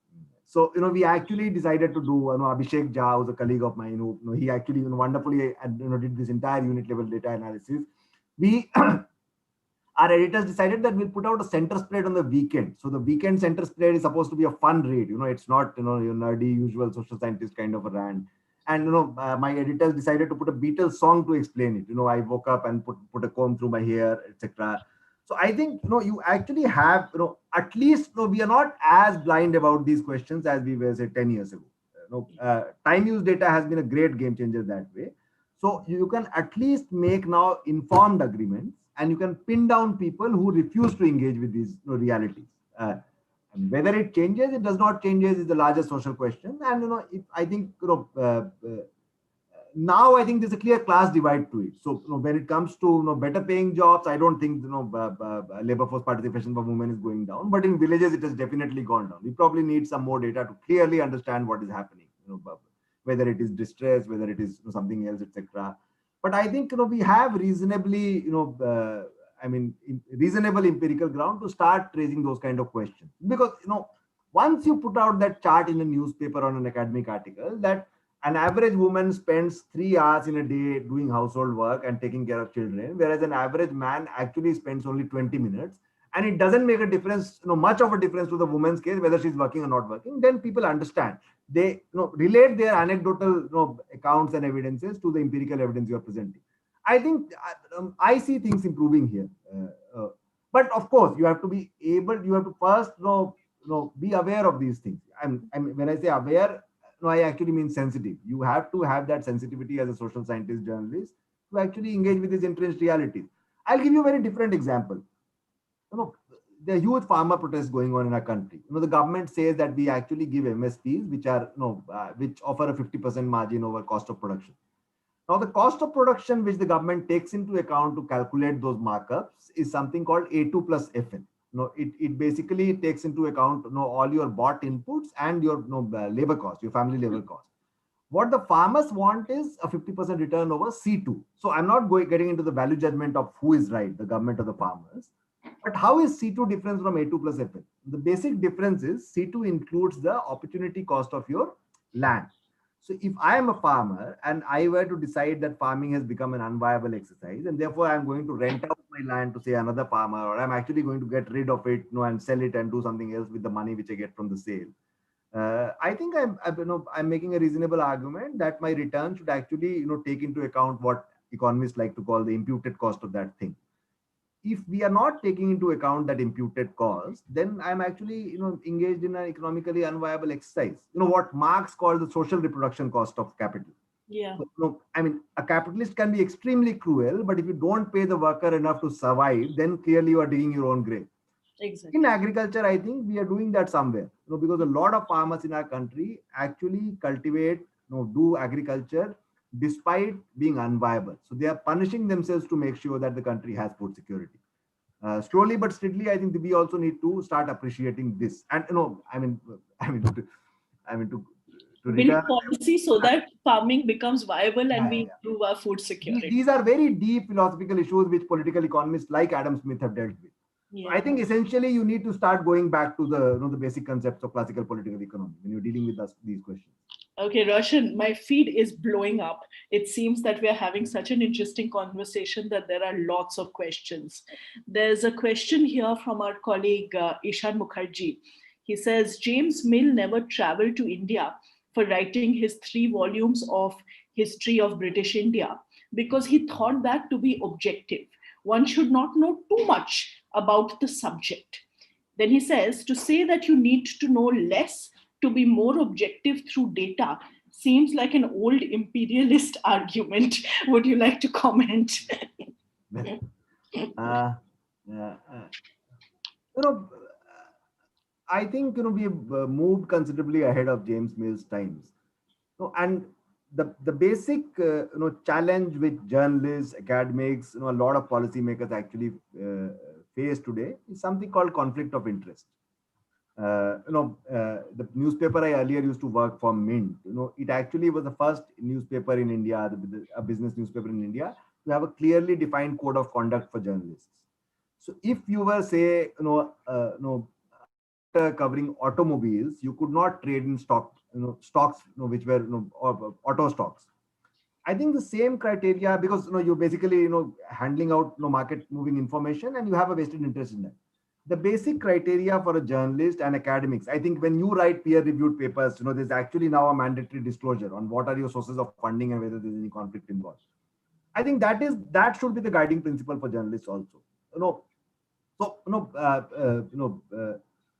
So, we actually decided to do, Abhishek Jha, who's a colleague of mine, who he actually wonderfully did this entire unit level data analysis. We our editors decided that we'll put out a center spread on the weekend. So the weekend center spread is supposed to be a fun read. It's not your nerdy usual social scientist kind of a rant. And my editors decided to put a Beatles song to explain it. I woke up and put a comb through my hair, etc. So I think you actually have at least we are not as blind about these questions as we were say 10 years ago. Time use data has been a great game changer that way. So you can at least make now informed agreements, and you can pin down people who refuse to engage with these realities. And whether it changes, it does not changes is the largest social question. And I think now I think there's a clear class divide to it. So when it comes to better paying jobs, I don't think labor force participation for women is going down. But in villages, it has definitely gone down. We probably need some more data to clearly understand what is happening. Whether it is distress, whether it is something else, etc. But I think we have reasonably reasonable empirical ground to start raising those kind of questions, because once you put out that chart in a newspaper or an academic article that an average woman spends 3 hours in a day doing household work and taking care of children, whereas an average man actually spends only 20 minutes, and it doesn't make a difference, much of a difference to the woman's case whether she's working or not working, then people understand. They relate their anecdotal accounts and evidences to the empirical evidence you are presenting. I think I see things improving here. But of course, you have to be able. You have to first be aware of these things. When I say aware, no, I actually mean sensitive. You have to have that sensitivity as a social scientist journalist to actually engage with these entrenched realities. I'll give you a very different example. There are huge farmer protests going on in our country. The government says that we actually give MSPs, which are which offer a 50% margin over cost of production. Now, the cost of production which the government takes into account to calculate those markups is something called A2 plus FN. It basically takes into account all your bought inputs and your labor cost, your family labor cost. What the farmers want is a 50% return over C2. So I'm not getting into the value judgment of who is right, the government or the farmers. But how is C2 different from A2 plus FN? The basic difference is C2 includes the opportunity cost of your land. So if I am a farmer and I were to decide that farming has become an unviable exercise, and therefore I'm going to rent out my land to say another farmer, or I'm actually going to get rid of it, and sell it and do something else with the money which I get from the sale. I think I'm making a reasonable argument that my return should actually take into account what economists like to call the imputed cost of that thing. if we are not taking into account that imputed cost, then I'm actually, engaged in an economically unviable exercise. What Marx called the social reproduction cost of capital. Yeah, So, I mean, a capitalist can be extremely cruel, but if you don't pay the worker enough to survive, then clearly you are digging your own grave. In exactly. agriculture, I think we are doing that somewhere, because a lot of farmers in our country actually cultivate, do agriculture despite being unviable. So they are punishing themselves to make sure that the country has food security. Slowly but steadily, I think we also need to start appreciating this. And I mean, I mean to Build return. policy so that farming becomes viable and Yeah, we yeah. improve our food security. These are very deep philosophical issues which political economists like Adam Smith have dealt with. I Yeah. think essentially you need to start going back to the basic concepts of classical political economy when you're dealing with these questions. Okay, Roshan, my feed is blowing up. It seems that we are having such an interesting conversation that there are lots of questions. There's a question here from our colleague Ishan Mukherjee. He says James Mill never traveled to India for writing his 3 volumes of History of British India because he thought that to be objective. One should not know too much about the subject. Then he says to say that you need to know less to be more objective through data seems like an old imperialist argument. Would you like to comment? uh, uh, uh, you know, I think we've moved considerably ahead of James Mill's times. And the basic challenge with journalists, academics, a lot of policymakers actually face today is something called conflict of interest. The newspaper I earlier used to work for, Mint, it actually was the first newspaper in India, a business newspaper in India, to have a clearly defined code of conduct for journalists. So if you were, say, covering automobiles, you could not trade in stocks, which were, auto stocks. I think the same criteria, because you're basically handling out market moving information, and you have a vested interest in that. The basic criteria for a journalist and academics, I think when you write peer reviewed papers, there's actually now a mandatory disclosure on what are your sources of funding and whether there's any conflict involved. I think that should be the guiding principle for journalists also. You know, so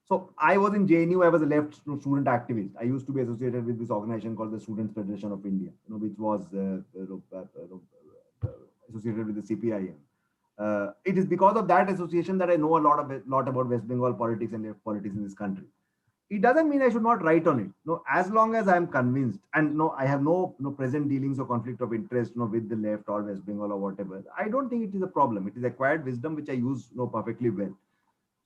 so I was in JNU. I was a left student activist. I used to be associated with this organization called the Students Federation of India, which was associated with the CPIM. It is because of that association that I know a lot about West Bengal politics and left politics in this country. It doesn't mean I should not write on it. No, as long as I'm convinced, and no, I have no present dealings or conflict of interest, with the left or West Bengal or whatever. I don't think it is a problem. It is acquired wisdom which I use, perfectly well.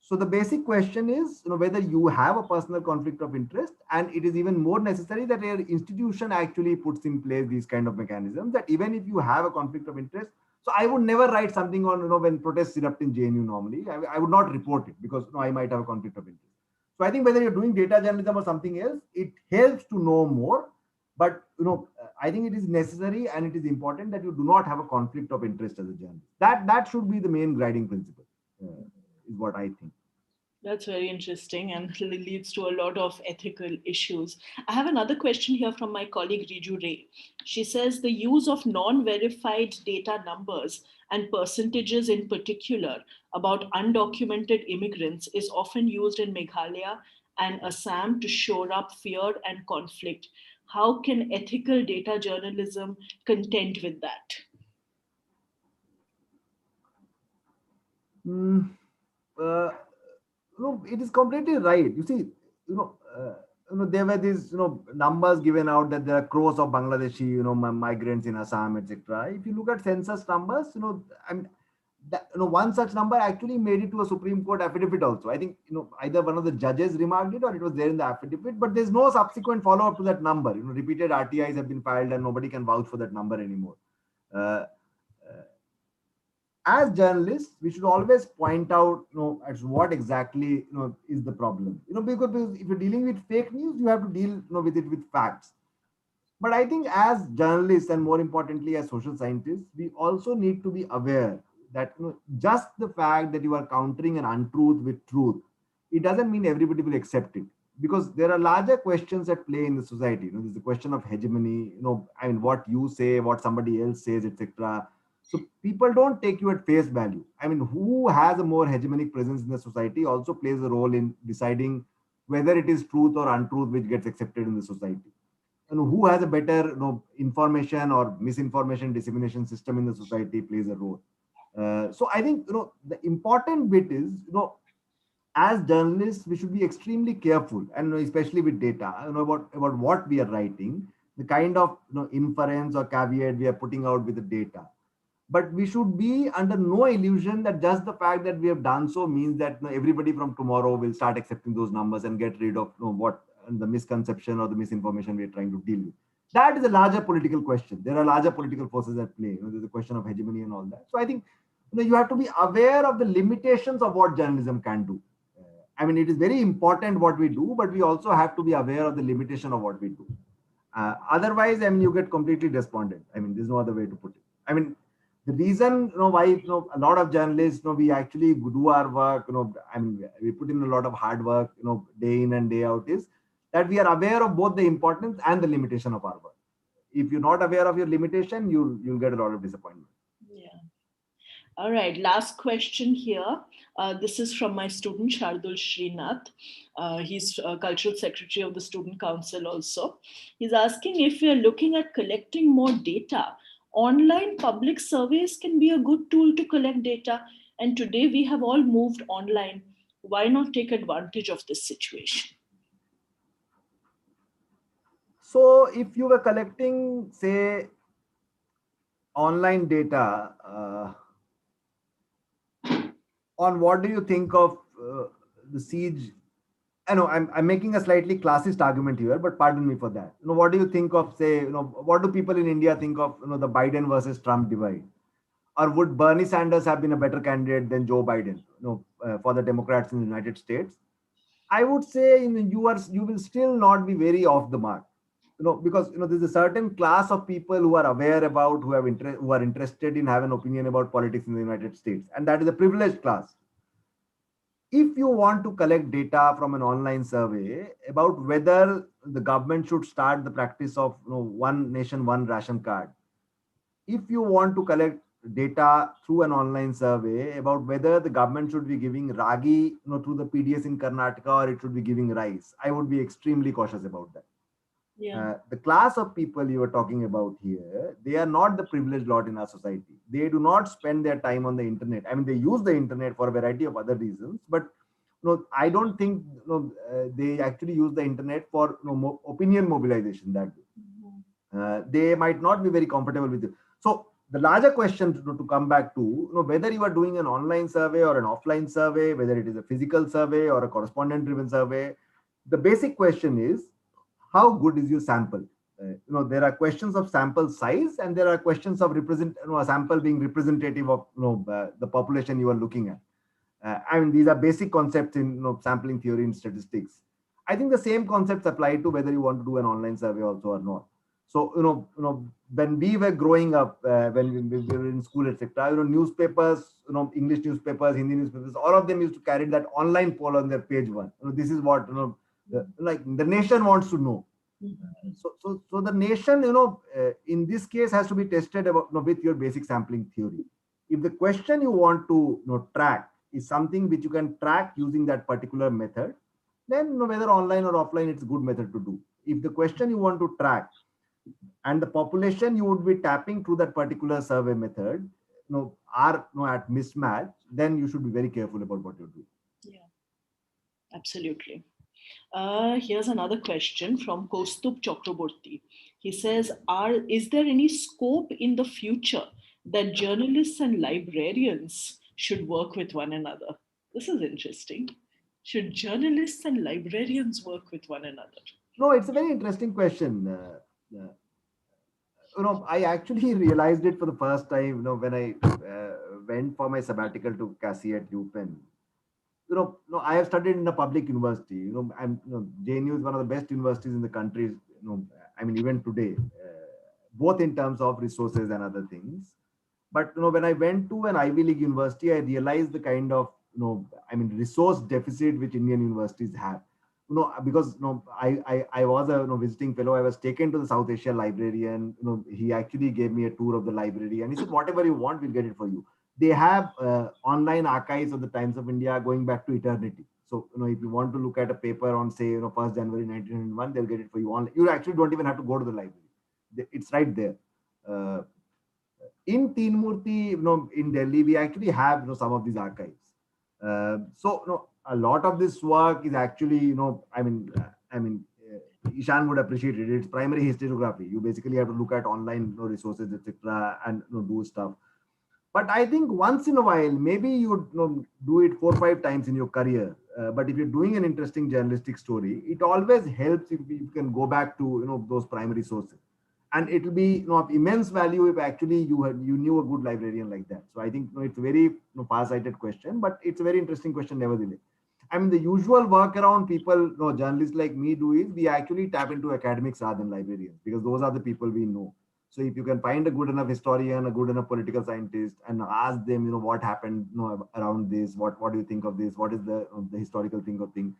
So the basic question is, whether you have a personal conflict of interest, and it is even more necessary that your institution actually puts in place these kind of mechanisms. That even if you have a conflict of interest, so I would never write something on, when protests erupt in JNU normally. I would not report it because I might have a conflict of interest. So I think whether you're doing data journalism or something else, it helps to know more. But I think it is necessary and it is important that you do not have a conflict of interest as a journalist. That should be the main guiding principle. Is what I think. That's very interesting and leads to a lot of ethical issues. I have another question here from my colleague Riju Ray. She says the use of non verified data numbers and percentages in particular about undocumented immigrants is often used in Meghalaya and Assam to shore up fear and conflict. How can ethical data journalism contend with that? Mm, uh, it is completely right. You see, there were these, numbers given out that there are crores of Bangladeshi, migrants in Assam, etc. If you look at census numbers, I mean, one such number actually made it to a Supreme Court affidavit also. I think, either one of the judges remarked it or it was there in the affidavit, but there's no subsequent follow up to that number. Repeated RTIs have been filed and nobody can vouch for that number anymore. Uh, as journalists, we should always point out, as what exactly, is the problem. Because if you're dealing with fake news, you have to deal, with it with facts. But I think as journalists and more importantly as social scientists, we also need to be aware that just the fact that you are countering an untruth with truth, it doesn't mean everybody will accept it. Because there are larger questions at play in the society. There's the question of hegemony. I mean, what you say, what somebody else says, etc. So people don't take you at face value. I mean, who has a more hegemonic presence in the society also plays a role in deciding whether it is truth or untruth which gets accepted in the society. And who has a better, information or misinformation dissemination system in the society plays a role. So I think, the important bit is, as journalists, we should be extremely careful, and especially with data, about what we are writing, the kind of inference or caveat we are putting out with the data. But we should be under no illusion that just the fact that we have done so means that everybody from tomorrow will start accepting those numbers and get rid of what the misconception or the misinformation we are trying to deal with. That is a larger political question. There are larger political forces at play. There's a question of hegemony and all that. So I think you have to be aware of the limitations of what journalism can do. I mean, it is very important what we do, but we also have to be aware of the limitation of what we do. Otherwise, I mean, you get completely despondent. I mean, there's no other way to put it. I mean, the reason why a lot of journalists we actually do our work, I mean, we put in a lot of hard work, day in and day out, is that we are aware of both the importance and the limitation of our work. If you're not aware of your limitation, you'll get a lot of disappointment. Yeah. All right, last question here. This is from my student Shardul Srinath. He's cultural secretary of the student council also. He's asking if we are looking at collecting more data. Online public surveys can be a good tool to collect data, and today we have all moved online. Why not take advantage of this situation? So if you were collecting, say, online data, on what do you think of the siege? I know I'm making a slightly classist argument here, but pardon me for that. What do you think of, say, what do people in India think of, the Biden versus Trump divide? Or would Bernie Sanders have been a better candidate than Joe Biden, for the Democrats in the United States? I would say, you will still not be very off the mark, because there's a certain class of people who are aware about, who are interested in having an opinion about politics in the United States, and that is a privileged class. If you want to collect data from an online survey about whether the government should start the practice of one nation, one ration card, if you want to collect data through an online survey about whether the government should be giving ragi through the PDS in Karnataka, or it should be giving rice, I would be extremely cautious about that. Yeah. The class of people you are talking about here, they are not the privileged lot in our society. They do not spend their time on the internet. I mean, they use the internet for a variety of other reasons, but I don't think they actually use the internet for opinion mobilization that way. They might not be very comfortable with it. So the larger question to come back to, whether you are doing an online survey or an offline survey, whether it is a physical survey or a correspondent driven survey, the basic question is, how good is your sample? There are questions of sample size, and there are questions of a sample being representative of the population you are looking at. I mean, these are basic concepts in sampling theory and statistics. I think the same concepts apply to whether you want to do an online survey also or not. So when we were growing up, when we were in school, etc., newspapers, English newspapers, Hindi newspapers, all of them used to carry that online poll on their page one. This is what the nation wants to know. So the nation, in this case, has to be tested about, with your basic sampling theory. If the question you want to track is something which you can track using that particular method, then whether online or offline, it's a good method to do. If the question you want to track and the population you would be tapping through that particular survey method are at mismatch, then you should be very careful about what you do. Yeah, absolutely. Here's another question from Kostup Chakraborty. He says, is there any scope in the future that journalists and librarians should work with one another? This is interesting. Should journalists and librarians work with one another? No, it's a very interesting question. I actually realized it for the first time, when I went for my sabbatical to CASI at UPenn. I have studied in a public university. JNU is one of the best universities in the country. I mean, even today, both in terms of resources and other things. But when I went to an Ivy League university, I realized the kind of resource deficit which Indian universities have. because I was a visiting fellow. I was taken to the South Asia library, and he actually gave me a tour of the library, and he said, whatever you want, we'll get it for you. They have online archives of the Times of India going back to eternity. So if you want to look at a paper on, say, 1st January 1901, they'll get it for you online. You actually don't even have to go to the library. It's right there. uh, in Teen Murti, in Delhi, we actually have some of these archives. So a lot of this work is actually, Ishan would appreciate it. It's primary historiography. You basically have to look at online resources, etc., and do stuff. But I think once in a while, maybe you would do it 4 or 5 times in your career. But if you're doing an interesting journalistic story, it always helps if you can go back to those primary sources, and it will be of immense value if actually you knew a good librarian like that. So I think it's a very far-sighted question, but it's a very interesting question nevertheless. I mean, the usual workaround people, journalists like me do is we actually tap into academics rather than librarians, because those are the people we know. So if you can find a good enough historian, a good enough political scientist, and ask them, what happened, around this, what do you think of this, what is the historical thing of thing,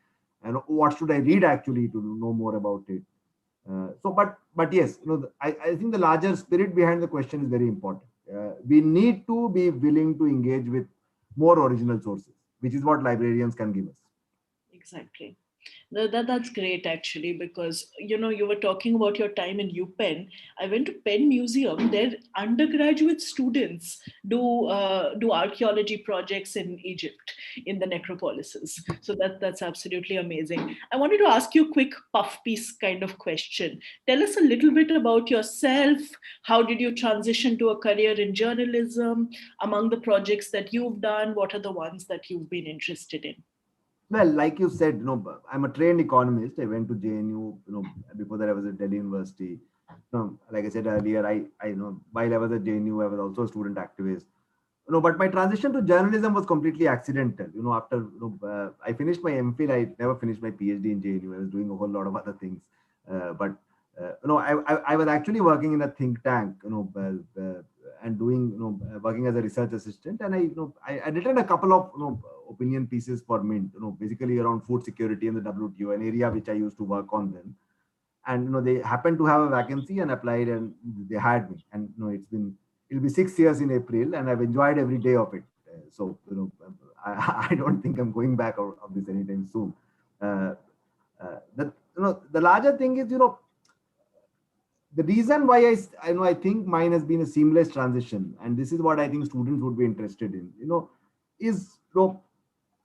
and what should I read actually to know more about it. But yes, I think the larger spirit behind the question is very important. We need to be willing to engage with more original sources, which is what librarians can give us. Exactly. That's great actually, because you were talking about your time in UPenn. I went to Penn Museum. Their undergraduate students do archaeology projects in Egypt, in the necropolises. So that's absolutely amazing. I wanted to ask you a quick puff piece kind of question. Tell us a little bit about yourself. How did you transition to a career in journalism? Among the projects that you've done, what are the ones that you've been interested in? Well, like you said, I'm a trained economist. I went to JNU. Before that I was at Delhi University. Like I said earlier, I while I was at JNU, I was also a student activist. But my transition to journalism was completely accidental. After I finished my MPhil, I never finished my PhD in JNU. I was doing a whole lot of other things. But I was actually working in a think tank, and doing, working as a research assistant. And I written a couple of opinion pieces for Mint, basically around food security and the WTO, an area which I used to work on then. And they happened to have a vacancy and applied, and they hired me. And it'll be 6 years in April, and I've enjoyed every day of it. So I don't think I'm going back out of this anytime soon. Uh, the larger thing is, the reason why I think mine has been a seamless transition, and this is what I think students would be interested in, is,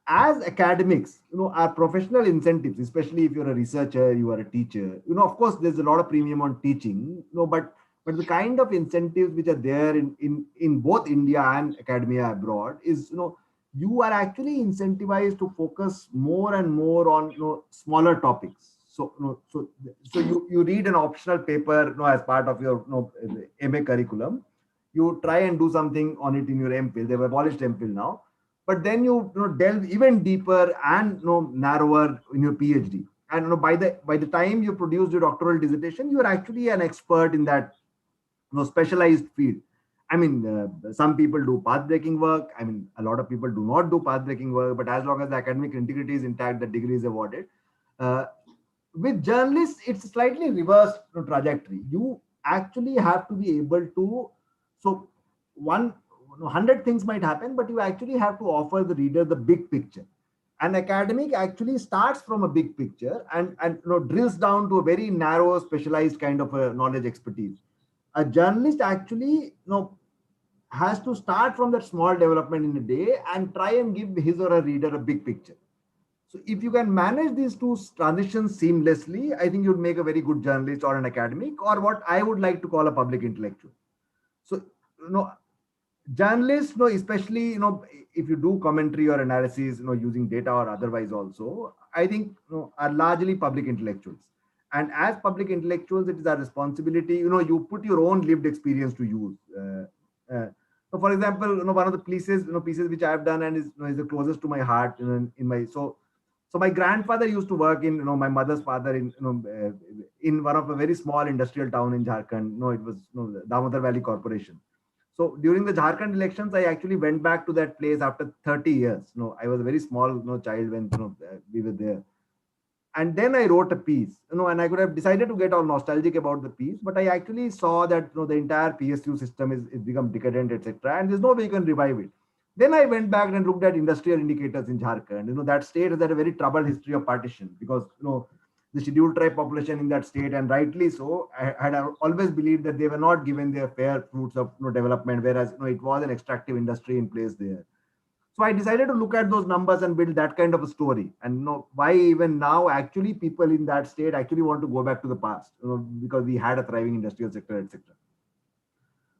as academics, our professional incentives, especially if you're a researcher, you are a teacher, of course, there's a lot of premium on teaching, but the kind of incentives which are there in both India and academia abroad is, you are actually incentivized to focus more and more on, smaller topics. So, you read an optional paper, as part of your, MA curriculum. You try and do something on it in your MPhil. They've abolished MPhil now, but then you delve even deeper and narrower in your PhD. And by the time you produce your doctoral dissertation, you are actually an expert in that specialized field. I mean, some people do path breaking work. I mean, a lot of people do not do path breaking work, but as long as the academic integrity is intact, the degree is awarded. uh, with journalists, it's slightly reversed trajectory. You actually have to be able to, so one 100 things might happen, but you actually have to offer the reader the big picture. An academic actually starts from a big picture, and drills down to a very narrow specialized kind of a knowledge expertise. A journalist actually has to start from that small development in a day and try and give his or her reader a big picture. So if you can manage these two transitions seamlessly, I think you'd make a very good journalist or an academic, or what I would like to call a public intellectual. So, journalists, especially, if you do commentary or analysis, using data or otherwise also, I think, are largely public intellectuals. And as public intellectuals, it is our responsibility, you put your own lived experience to use. So for example, one of the pieces which I have done, and is the closest to my heart, in my, so my grandfather used to work in, my mother's father in, in one of a very small industrial town in Jharkhand. It was, the Damodar Valley Corporation. So during the Jharkhand elections, I actually went back to that place after 30 years. I was a very small child when we were there. And then I wrote a piece, and I could have decided to get all nostalgic about the piece, but I actually saw that the entire PSU system is become decadent, etc., and there's no way you can revive it. Then I went back and looked at industrial indicators in Jharkhand. That state has had a very troubled history of partition, because the scheduled tribe population in that state, and rightly so, I had always believed that they were not given their fair fruits of development, whereas it was an extractive industry in place there. So I decided to look at those numbers and build that kind of a story. And why even now actually people in that state actually want to go back to the past, because we had a thriving industrial sector, etc.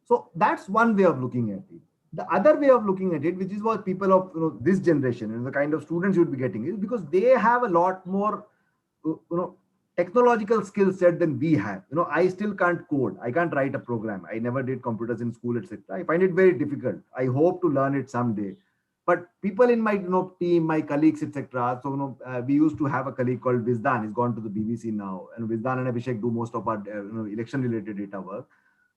So that's one way of looking at it. The other way of looking at it, which is what people of this generation and the kind of students you would be getting, is because they have a lot more technological skill set than we have. I still can't code. I can't write a program. I never did computers in school, etc. I find it very difficult. I hope to learn it someday. But people in my team, my colleagues, etc. So we used to have a colleague called Vizdan. He's gone to the BBC now, and Vizdan and Abhishek do most of our election related data work.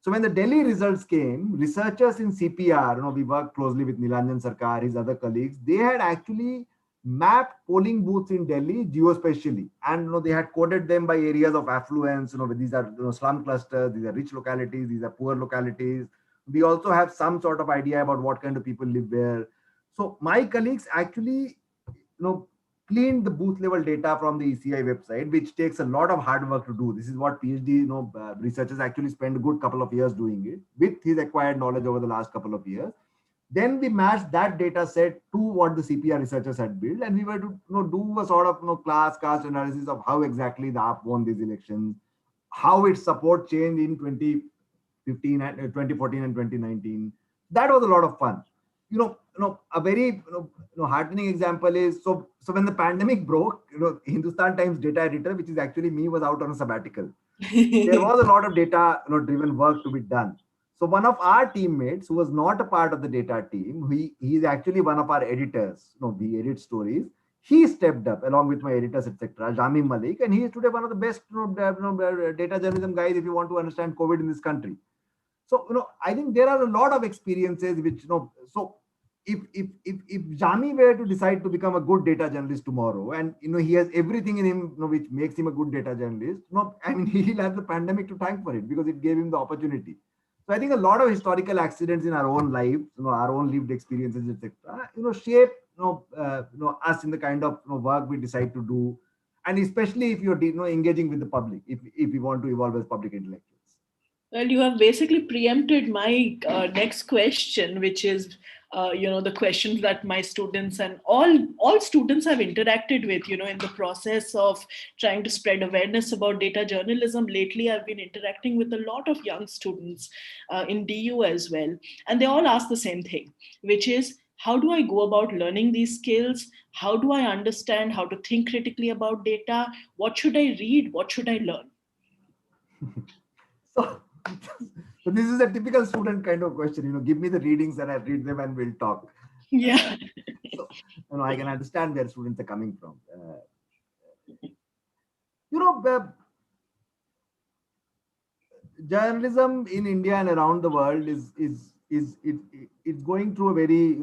So when the Delhi results came, researchers in CPR, we worked closely with Nilanjan Sarkar, his other colleagues. They had actually mapped polling booths in Delhi geospatially, and they had coded them by areas of affluence. These are slum clusters, these are rich localities, these are poor localities. We also have some sort of idea about what kind of people live there. So my colleagues actually, cleaned the booth level data from the ECI website, which takes a lot of hard work to do. This is what PhD, researchers actually spend a good couple of years doing it with his acquired knowledge over the last couple of years. Then we matched that data set to what the CPR researchers had built, and we were to do a sort of class caste analysis of how exactly the AAP won these elections, how its support changed in 2015 and 2014 and 2019. That was a lot of fun. A very heartening example is, so when the pandemic broke, Hindustan Times data editor, which is actually me, was out on a sabbatical. There was a lot of data driven work to be done. So one of our teammates, who was not a part of the data team, he is actually one of our editors. We edit stories. He stepped up along with my editors, etc. Jamim Malik, and he is today one of the best data journalism guys if you want to understand COVID in this country. So I think there are a lot of experiences which so if Jami were to decide to become a good data journalist tomorrow, and he has everything in him which makes him a good data journalist, I mean, he'll have the pandemic to thank for it, because it gave him the opportunity. So I think a lot of historical accidents in our own lives, our own lived experiences, etc., shape us in the kind of work we decide to do, and especially if you're engaging with the public, if we want to evolve as public intellectuals. Well, you have basically preempted my next question, which is, the questions that my students and all students have interacted with, in the process of trying to spread awareness about data journalism. Lately, I've been interacting with a lot of young students in DU as well, and they all ask the same thing, which is, how do I go about learning these skills? How do I understand how to think critically about data? What should I read? What should I learn? So, so this is a typical student kind of question. Give me the readings and I read them and we'll talk. Yeah. So, I can understand where students are coming from. You know, journalism in India and around the world it's going through a very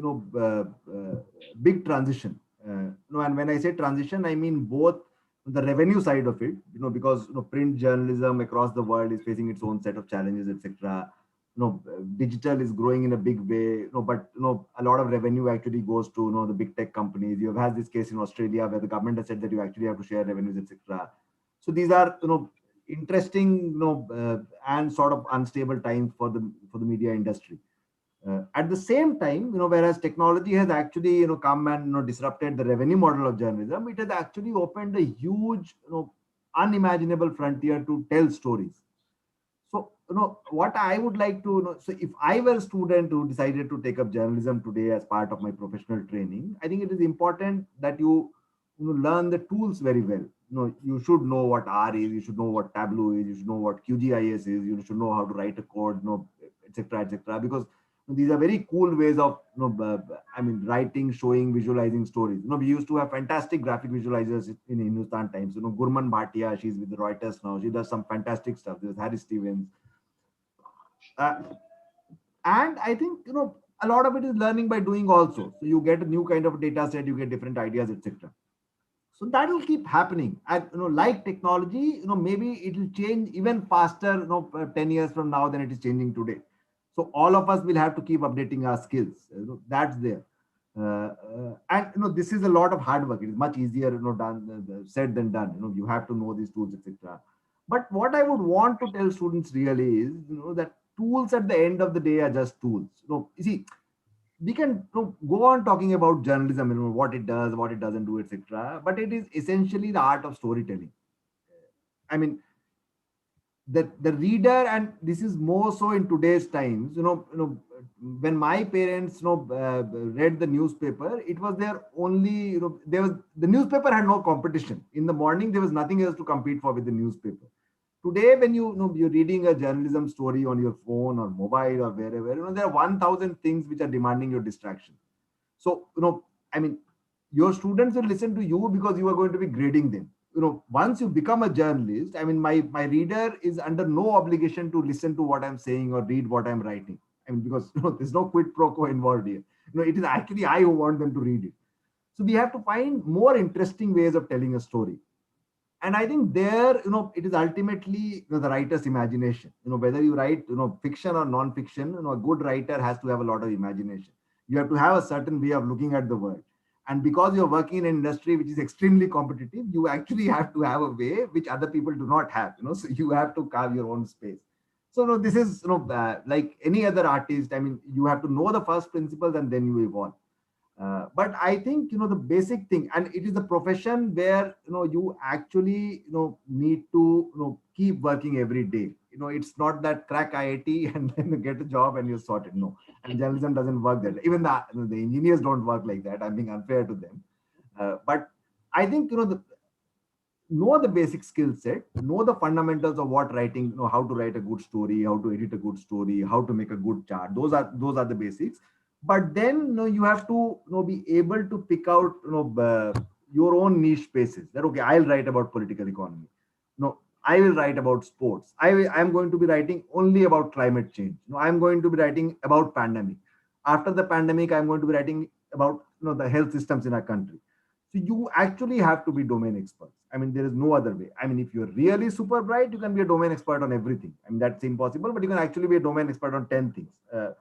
big transition. And when I say transition, I mean both the revenue side of it, because print journalism across the world is facing its own set of challenges, etc. Digital is growing in a big way, but a lot of revenue actually goes to the big tech companies. You have had this case in Australia where the government has said that you actually have to share revenues, etc. So these are interesting and sort of unstable times for the media industry. At the same time, whereas technology has actually come and disrupted the revenue model of journalism, it has actually opened a huge unimaginable frontier to tell stories. So what I would like to so if I were a student who decided to take up journalism today as part of my professional training, I think it is important that you learn the tools very well. You should know what R is, you should know what Tableau is, you should know what QGIS is, you should know how to write a code, etc., etc. Because these are very cool ways of writing, showing, visualizing stories. We used to have fantastic graphic visualizers in Hindustan Times. Gurman Bhatia, she's with Reuters now. She does some fantastic stuff. There's Harry Stevens. And I think a lot of it is learning by doing also. So you get a new kind of data set, you get different ideas, etc. So that will keep happening. And like technology, maybe it will change even faster, 10 years from now than it is changing today. So all of us will have to keep updating our skills. That's there. And this is a lot of hard work. It is much easier, done said than done. You have to know these tools, etc. But what I would want to tell students really is, that tools at the end of the day are just tools. You see, we can go on talking about journalism, what it does, what it doesn't do, etc. But it is essentially the art of storytelling. I mean, the reader, and this is more so in today's times. When my parents read the newspaper, it was their only. There was the newspaper had no competition. In the morning, there was nothing else to compete for with the newspaper. Today, when you're reading a journalism story on your phone or mobile or wherever, there are 1,000 things which are demanding your distraction. So I mean, your students will listen to you because you are going to be grading them. Once you become a journalist, I mean, my reader is under no obligation to listen to what I'm saying or read what I'm writing. I mean, because there's no quid pro quo involved here. It is actually I who want them to read it. So we have to find more interesting ways of telling a story. And I think there, it is ultimately, the writer's imagination. Whether you write, fiction or non-fiction, a good writer has to have a lot of imagination. You have to have a certain way of looking at the world. And because you're working in an industry which is extremely competitive, you actually have to have a way which other people do not have. So you have to carve your own space. So this is, like any other artist. I mean, you have to know the first principles and then you evolve. But I think the basic thing, and it is a profession where you actually need to keep working every day. It's not that crack IIT and then get a job and you're sorted. No, and journalism doesn't work that. Even the engineers don't work like that. I'm being unfair to them. But I think know the basic skill set, know the fundamentals of what writing, how to write a good story, how to edit a good story, how to make a good chart. Those are the basics. But then you have to be able to pick out your own niche spaces. That okay, I'll write about political economy. No, I will write about sports. I'm going to be writing only about climate change. I'm going to be writing about pandemic. After the pandemic, I'm going to be writing about the health systems in our country. So you actually have to be domain experts. I mean, there is no other way. I mean, if you're really super bright, you can be a domain expert on everything. I mean, that's impossible, but you can actually be a domain expert on 10 things.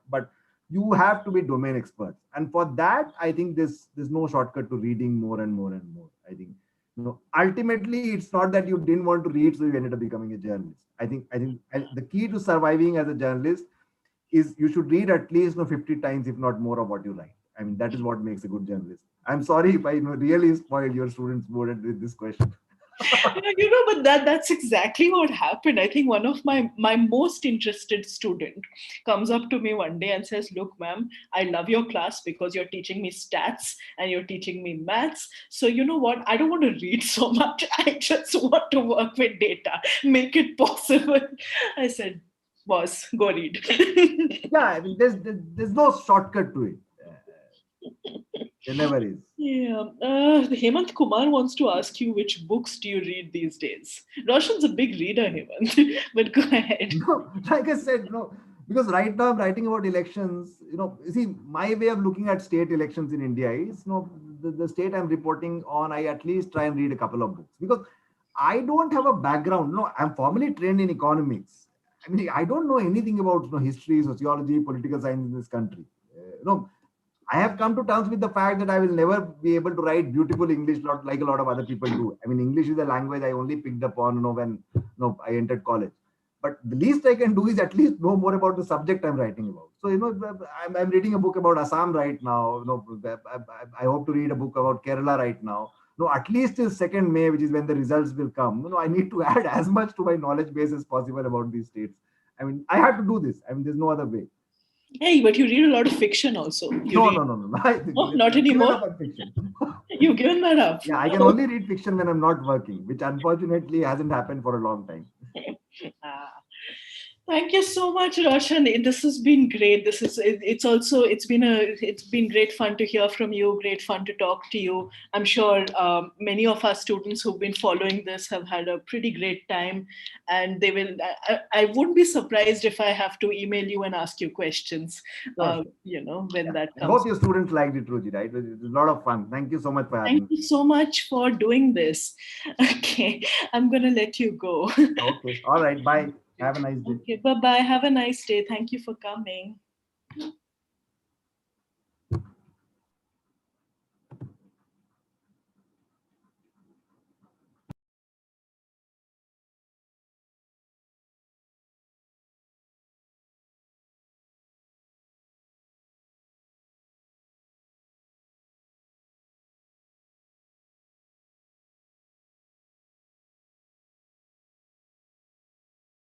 But you have to be domain experts. And for that, I think there's no shortcut to reading more and more and more. I think, ultimately, it's not that you didn't want to read, so you ended up becoming a journalist. I think the key to surviving as a journalist is you should read at least 50 times, if not more, of what you write. I mean, that is what makes a good journalist. I'm sorry if I really spoiled your students' mood with this question. But that's exactly what happened. I think one of my most interested student comes up to me one day and says, "Look, ma'am, I love your class because you're teaching me stats and you're teaching me maths. So you know what? I don't want to read so much. I just want to work with data. Make it possible." I said, "Boss, go read." Yeah, I mean, there's no shortcut to it. There never is. Yeah. Hemant Kumar wants to ask you, which books do you read these days? Roshan's a big reader, Hemant, but go ahead. No, like I said, because right now I'm writing about elections. You see, my way of looking at state elections in India is, the state I'm reporting on, I at least try and read a couple of books because I don't have a background. No, I'm formally trained in economics. I mean, I don't know anything about history, sociology, political science in this country. I have come to terms with the fact that I will never be able to write beautiful English like a lot of other people do. I mean, English is a language I only picked up on when I entered college. But the least I can do is at least know more about the subject I'm writing about. So, I'm reading a book about Assam right now. I hope to read a book about Kerala right now. No, at least till 2nd May, which is when the results will come. I need to add as much to my knowledge base as possible about these states. I mean, I have to do this. I mean, there's no other way. Hey, but you read a lot of fiction also. You No, read. no, no, no. Oh, not Given anymore. up on fiction. You've given that up. Yeah, I can only read fiction when I'm not working, which unfortunately hasn't happened for a long time. Ah. Thank you so much, Roshan. This has been great. It's been great fun to hear from you. Great fun to talk to you. I'm sure many of our students who've been following this have had a pretty great time, and they will. I wouldn't be surprised if I have to email you and ask you questions. Sure, sure. When Yeah. that I comes. hope your students liked it, Ruji, right? It was a lot of fun. Thank you so much for Thank having me. you so much for doing this. Okay, I'm gonna let you go. Okay. All right. Bye. Have a nice day. Okay, bye bye. Have a nice day. Thank you for coming.